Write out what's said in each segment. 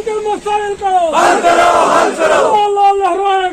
मुश्किल मसाइल को हल करो, हल करो। लाल लहराए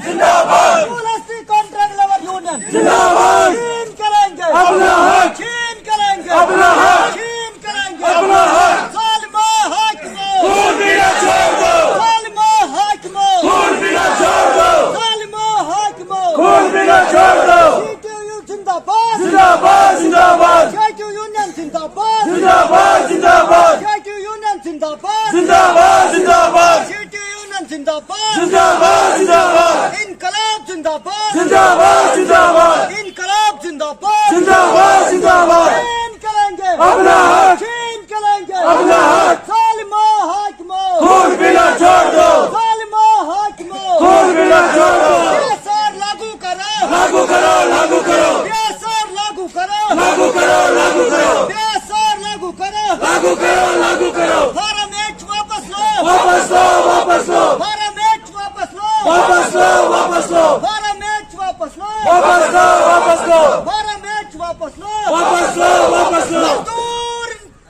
जिंदाबाद। यूनिवर्सिटी कॉन्ट्रैक्ट लेवल यूनियन जिंदाबाद। छीन करेंगे अपना हक। छीन करेंगे अपना हक। छीन करेंगे अपना हक। सालिमा हाकिमो खून पीना छोड़ दो, सालिमा हाकिमो खून पीना छोड़ दो, सालिमा हाकिमो खून पीना छोड़ दो। सीटीयू जिंदाबाद जिंदाबाद, जिंदाबाद, जेटीयू यूनियन जिंदाबाद जिंदाबाद, जिंदाबाद, जेटीयू यूनियन जिंदाबाद जिंदाबाद, जिंदाबाद, सीटीयू यूनियन जिंदाबाद जिंदाबाद, जिंदाबाद, इनकलाब जिंदाबाद जिंदाबाद, जिंदाबाद, इनकलाब जिंदाबाद जिंदाबाद, जिंदाबाद। छीन करेंगे अपना हक। छीन करेंगे अपना हक। सालिमा हाकिमो खून पीना छोड़ दो, सालिमा हाकिमो खून पीना छोड़ दो। बेसार लागू करो लागू करो, लागू करो, बेसार लागू करो लागू करो, लागू करो, बेसार लागू करो लागू करो, लागू करो। फार्म एच वापस लो वापस लो, वापस लो, फार्म एच वापस लो वापस लो, वापस लो, फार्म एच वापस लो वापस लो, वापस लो, फार्म एच वापस लो वापस लो, वापस लो। मजदूर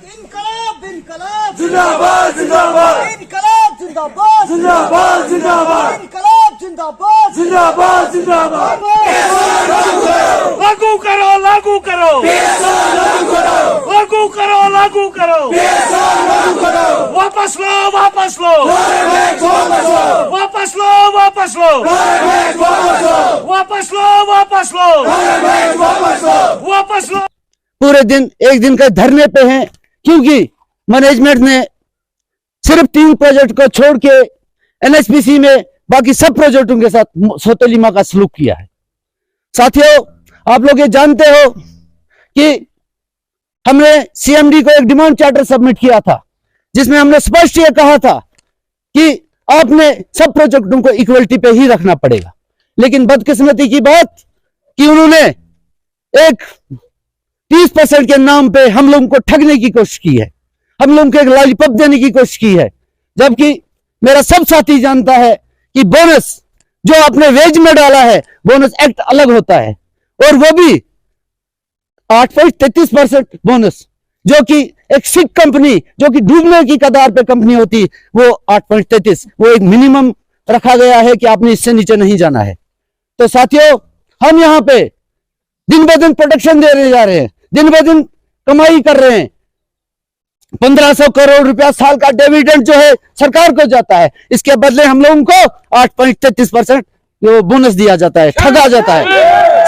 इनकलाब इनकलाब जिंदाबाद, जिंदाबाद, इनकलाब जिंदाबाद जिंदाबाद, जिंदाबाद, इनकलाब जिंदाबाद जिंदाबाद, जिंदाबाद। लागू करो लागू करो लागू करो, लागू करो लागू करो लागू करो। वापस लो वापस लो वापस लो, वापस लो वापस लो वापस लो, वापस लो वापस लो वापस लो। वापस लो। पूरे दिन एक दिन का धरने पे हैं क्योंकि मैनेजमेंट ने सिर्फ 3 प्रोजेक्ट को छोड़ के एनएचपीसी में बाकी सब प्रोजेक्टों के साथ सौतेलीमा का सलूक किया है। साथियों, आप लोग ये जानते हो कि हमने सीएमडी को एक डिमांड चार्टर सबमिट किया था जिसमें हमने स्पष्ट ये कहा था कि आपने सब प्रोजेक्टों को इक्वलिटी पे ही रखना पड़ेगा। लेकिन बदकिस्मती की बात कि उन्होंने एक 30% के नाम पे हम लोगों को ठगने की कोशिश की है, हम लोगों को एक लॉलीपॉप देने की कोशिश की है। जबकि मेरा सब साथी जानता है कि बोनस जो आपने वेज में डाला है, बोनस एक्ट अलग होता है और वो भी 8.33% बोनस, जो कि एक सिक कंपनी जो कि डूबने की कगार पे कंपनी होती, वो 8.33, वो एक मिनिमम रखा गया है कि आपने इससे नीचे नहीं जाना है। तो साथियों, हम यहां पे दिन ब दिन प्रोटेक्शन देने जा रहे हैं, दिन ब दिन कमाई कर रहे हैं। 1500 करोड़ रुपया साल का डिविडेंड जो है सरकार को जाता है, इसके बदले हम लोगों को 8.33% जो बोनस दिया जाता है, ठगा जाता है।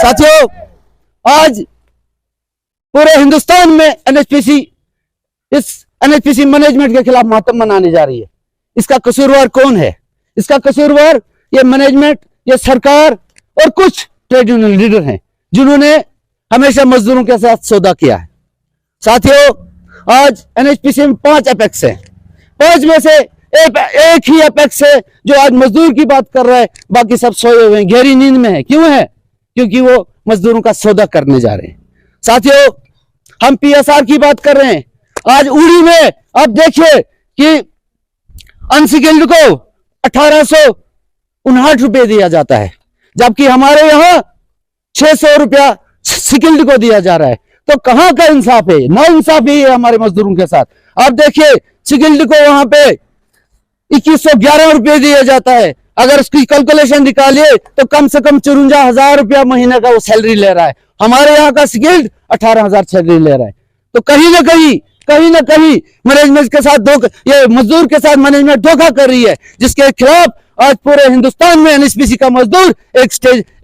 साथियों, आज पूरे हिंदुस्तान में इस एनएचपीसी मैनेजमेंट के खिलाफ मातम मनाने जा रही है। इसका कसूरवार कौन है? इसका कसूरवार ये मैनेजमेंट, ये सरकार और कुछ ट्रेड यूनियन लीडर हैं जिन्होंने हमेशा मजदूरों के साथ सौदा किया है। साथियों, आज एनएचपीसी में 5 एपेक्स हैं, 5 में से एक ही एपेक्स है जो आज मजदूर की बात कर रहा है, बाकी सब सोए हुए हैं, गहरी नींद में है। क्यों है? क्योंकि वो मजदूरों का सौदा करने जा रहे हैं। साथियों, हम पीएसआर की बात कर रहे हैं। आज उड़ी में आप देखिए कि अनस्किल्ड को 1859 रुपए दिया जाता है, जबकि हमारे यहां 600 रुपया स्किल्ड को दिया जा रहा है। तो कहां का इंसाफ है? ना इंसाफी है हमारे मजदूरों के साथ। आप देखिए, स्किल्ड को वहां पे 2111 रुपये दिया जाता है। अगर उसकी कैलकुलेशन निकालिए तो कम से कम 54,000 रुपया महीने का वो सैलरी ले रहा है। हमारे यहाँ का स्किल्ड 18,000 सैलरी ले रहा है। तो कहीं ना कहीं मैनेजमेंट के साथ ये मजदूर के साथ मैनेजमेंट धोखा कर रही है, जिसके खिलाफ आज पूरे हिंदुस्तान में एनएचपीसी का मजदूर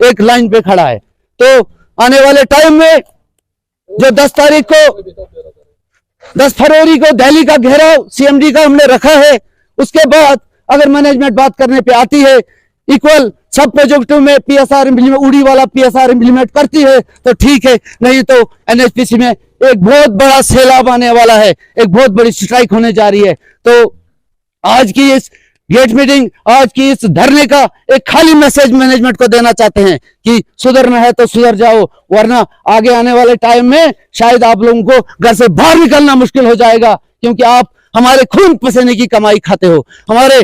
एक लाइन पे खड़ा है। तो आने वाले टाइम में जो 10 फरवरी को दिल्ली का घेराव सीएमडी का हमने रखा है, उसके बाद अगर मैनेजमेंट बात करने पे आती है, इक्वल सब प्रोजेक्टों में पीएसआर इम्प्लीमेंट, उड़ी वाला पीएसआर इम्प्लीमेंट करती है तो ठीक है, नहीं तो एनएचपीसी में एक बहुत बड़ा सैलाब आने वाला है, एक बहुत बड़ी स्ट्राइक होने जा रही है। तो आज की इस गेट मीटिंग, आज की इस धरने का एक खाली मैसेज मैनेजमेंट को देना चाहते हैं कि सुधरना है तो सुधर जाओ, वरना आगे आने वाले टाइम में शायद आप लोगों को घर से बाहर निकलना मुश्किल हो जाएगा, क्योंकि आप हमारे खून पसीने की कमाई खाते हो, हमारे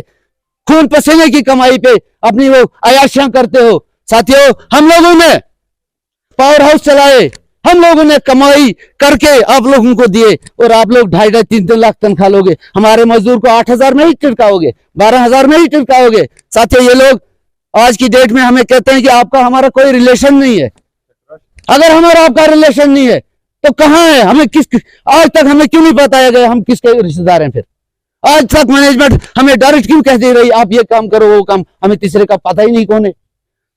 खून पसीने की कमाई पे अपनी वो अयाशियां करते हो। साथियों, हम लोगों ने पावर हाउस चलाए, हम लोगों ने कमाई करके आप लोगों को दिए और आप लोग 2.5-3 लाख तनख्वाह लोगे, हमारे मजदूर को 8,000 में ही टिकाओगे, 12,000 में ही टिकाओगे। साथियों, ये लोग आज की डेट में हमें कहते हैं कि आपका हमारा कोई रिलेशन नहीं है। अगर हमारा आपका रिलेशन नहीं है तो कहां है? हमें आज तक हमें क्यों नहीं बताया गया हम किसके रिश्तेदार हैं? फिर आज तक मैनेजमेंट हमें डायरेक्ट क्यों कह दे रही आप ये काम करो वो काम, हमें तीसरे का पता ही नहीं कौन है।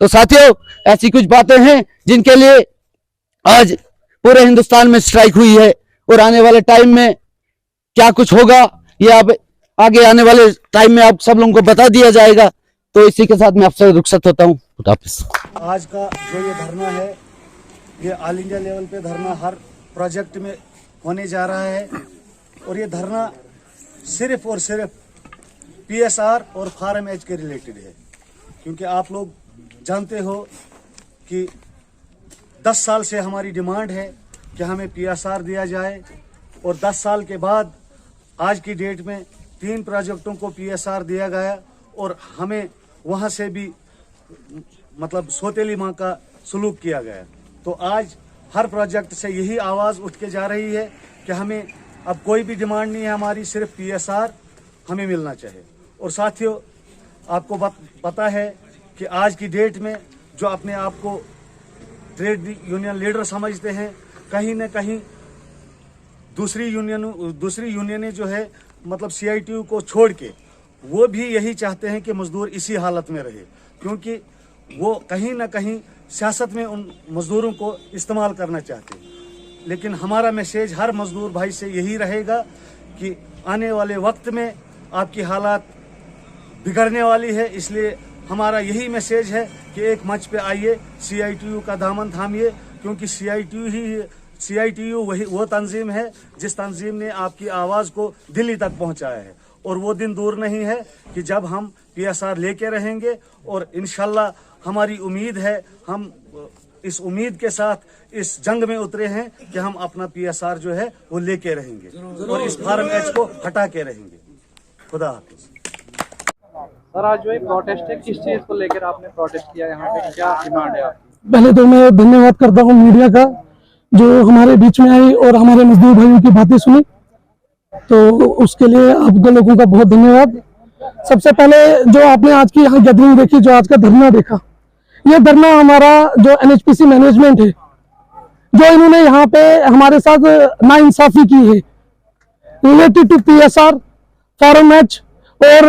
तो साथियों, ऐसी कुछ बातें हैं जिनके लिए आज पूरे हिंदुस्तान में स्ट्राइक हुई है और आने वाले टाइम में क्या कुछ होगा ये आप आगे आने वाले टाइम में आप सब लोगों को बता दिया जाएगा। तो इसी के साथ मैं आपसे रुखसत होता हूँ। खुदा हाफिज़। आज का जो ये धरना है, ये ऑल इंडिया लेवल पे धरना हर प्रोजेक्ट में होने जा रहा है और ये धरना सिर्फ और सिर्फ PSR और फार्म एज के रिलेटेड है। क्योंकि आप लोग जानते हो कि 10 साल से हमारी डिमांड है कि हमें PSR दिया जाए और 10 साल के बाद आज की डेट में 3 प्रोजेक्टों को PSR दिया गया और हमें वहाँ से भी मतलब सौतेली माँ का सलूक किया गया। तो आज हर प्रोजेक्ट से यही आवाज़ उठ के जा रही है कि हमें अब कोई भी डिमांड नहीं है हमारी, सिर्फ PSR हमें मिलना चाहिए। और साथियों, आपको पता है कि आज की डेट में जो अपने आप को ट्रेड यूनियन लीडर समझते हैं, कहीं न कहीं दूसरी यूनियनें जो है मतलब CITU को छोड़ के वो भी यही चाहते हैं कि मजदूर इसी हालत में रहे, क्योंकि वो कहीं ना कहीं सियासत में उन मजदूरों को इस्तेमाल करना चाहते हैं। लेकिन हमारा मैसेज हर मजदूर भाई से यही रहेगा कि आने वाले वक्त में आपकी हालात बिगड़ने वाली है, इसलिए हमारा यही मैसेज है कि एक मंच पे आइए, CITU का दामन थामिए, क्योंकि CITU वही वो तंजीम है जिस तंजीम ने आपकी आवाज़ को दिल्ली तक पहुंचाया है। और वो दिन दूर नहीं है कि जब हम PSR लेके रहेंगे और इंशाल्लाह हमारी उम्मीद है, हम इस उम्मीद के साथ इस जंग में उतरे हैं कि हम अपना PSR जो है वो लेके रहेंगे और इस फार्म एज को हटा के रहेंगे। खुदा हाफिज़। सर, आज जो है प्रोटेस्ट है, किस चीज को लेकर आपने प्रोटेस्ट किया, यहाँ पे क्या डिमांड है आपकी? पहले तो मैं धन्यवाद करता हूँ मीडिया का जो हमारे बीच में आई और हमारे मजदूर भाइयों की बातें सुनी, तो उसके लिए आप लोगों का बहुत धन्यवाद। सबसे पहले जो आपने आज की यहाँ गैदरिंग देखी, जो आज का धरना देखा, ये धरना हमारा जो NHPC मैनेजमेंट है, जो इन्होंने यहाँ पे हमारे साथ नाइंसाफी की है रिलेटेड टू PSR, फार्म एज और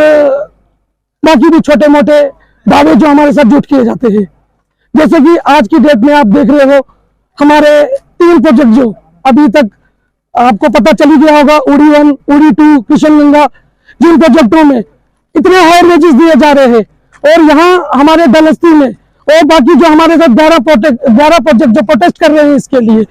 बाकी भी छोटे मोटे दावे जो हमारे साथ जुट किए जाते हैं। जैसे कि आज की डेट में आप देख रहे हो, हमारे 3 प्रोजेक्ट जो अभी तक आपको पता चली गया होगा, उड़ी 1, उड़ी 2, किशनगंगा, जिन प्रोजेक्टों में इतने हाई वेजेस दिए जा रहे हैं और यहाँ हमारे दलस्ती में और बाकी जो हमारे साथ 11 प्रोजेक्ट जो प्रोटेस्ट कर रहे हैं इसके लिए,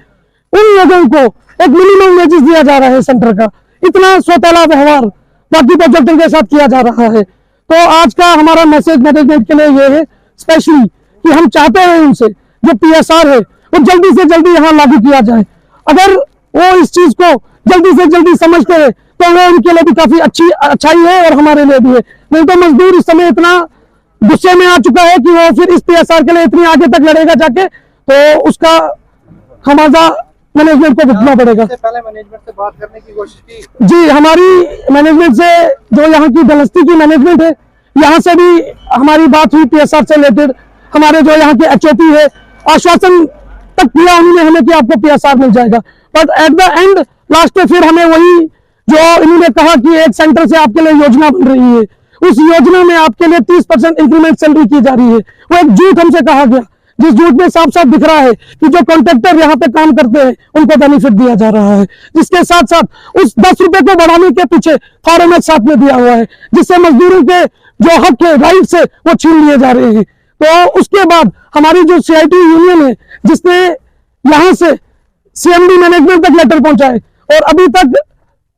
उन लोगों को एक मिनिमम वेजेस दिया जा रहा है सेंटर का। इतना सौतेला व्यवहार बाकी प्रोजेक्टों के साथ किया जा रहा है। तो आज का हमारा मैसेज मैनेजमेंट के लिए ये है स्पेशली कि हम चाहते हैं उनसे जो PSR है वो जल्दी से जल्दी यहाँ लागू किया जाए। अगर वो इस चीज को जल्दी से जल्दी समझते हैं तो वो उनके लिए भी काफी अच्छाई है और हमारे लिए भी है। नहीं तो मजदूर इस समय इतना गुस्से में आ चुका है कि वो फिर इस PSR के लिए इतनी आगे तक लड़ेगा जाके, तो उसका हमारा मैनेजमेंट को भुगतना पड़ेगा। पहले मैनेजमेंट से बात करने की कोशिश की? जी, हमारी मैनेजमेंट से जो यहाँ की दलस्ती की मैनेजमेंट है, यहाँ से भी हमारी बात हुई PSR से रिलेटेड। हमारे जो यहाँ के HOP है, आश्वासन तक दिया उन्होंने हमें कि आपको PSR मिल जाएगा, but at the end last में फिर हमें वही जो इन्होंने कहा कि एक सेंटर से आपके लिए योजना बन रही है, उस योजना में आपके लिए 30% इंक्रीमेंट सैलरी की जा रही है, वो एक झूठ हमसे कहा गया, जिस झूठ में साफ साफ दिख रहा है कि जो कॉन्ट्रैक्टर यहाँ पे काम करते हैं उनको बेनिफिट दिया जा रहा है, जिसके साथ साथ उस 10 रुपए को बढ़ाने के पीछे फॉर्मेट साथ में दिया हुआ है, जिससे मजदूरों के जो हक है, राइट है, वो छीन लिए जा रहे हैं। तो उसके बाद हमारी जो CITU यूनियन है, जिसने यहाँ से CMD मैनेजमेंट तक लेटर पहुंचाए और अभी तक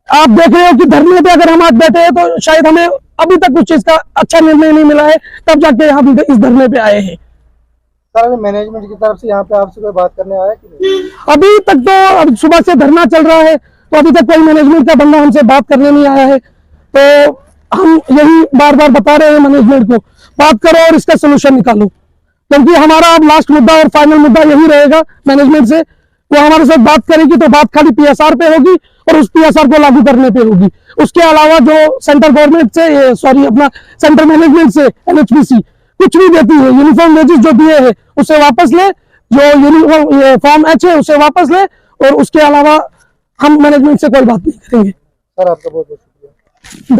आप देख रहे हो कि धरने पे अगर हम आज बैठे हैं तो शायद हमें अभी तक कुछ चीज का अच्छा निर्णय नहीं मिला है, तब जाके हम इस धरने पे आए हैं। सर, मैनेजमेंट की तरफ से यहाँ पे आपसे कोई बात करने आया कि नहीं? अभी तक तो अब सुबह से धरना चल रहा है, तो अभी तक कोई मैनेजमेंट का बंदा हमसे बात करने नहीं आया है। तो हम यही बार बार बता रहे हैं मैनेजमेंट को, बात करो और इसका सोल्यूशन निकालो, क्योंकि हमारा अब लास्ट मुद्दा और फाइनल मुद्दा यही रहेगा मैनेजमेंट से वो हमारे साथ बात करेगी तो बात खाली पीएसआर पे होगी और उस पीएसआर को लागू करने पे होगी। उसके अलावा जो सेंट्रल गवर्नमेंट से सॉरी अपना सेंट्रल मैनेजमेंट से एनएचपीसी कुछ भी देती है, यूनिफॉर्म वेजेस जो दिए है उसे वापस ले, जो यूनिफॉर्म फॉर्म एच है उसे वापस ले, और उसके अलावा हम मैनेजमेंट से कोई बात नहीं करेंगे। सर आपका बहुत बहुत शुक्रिया।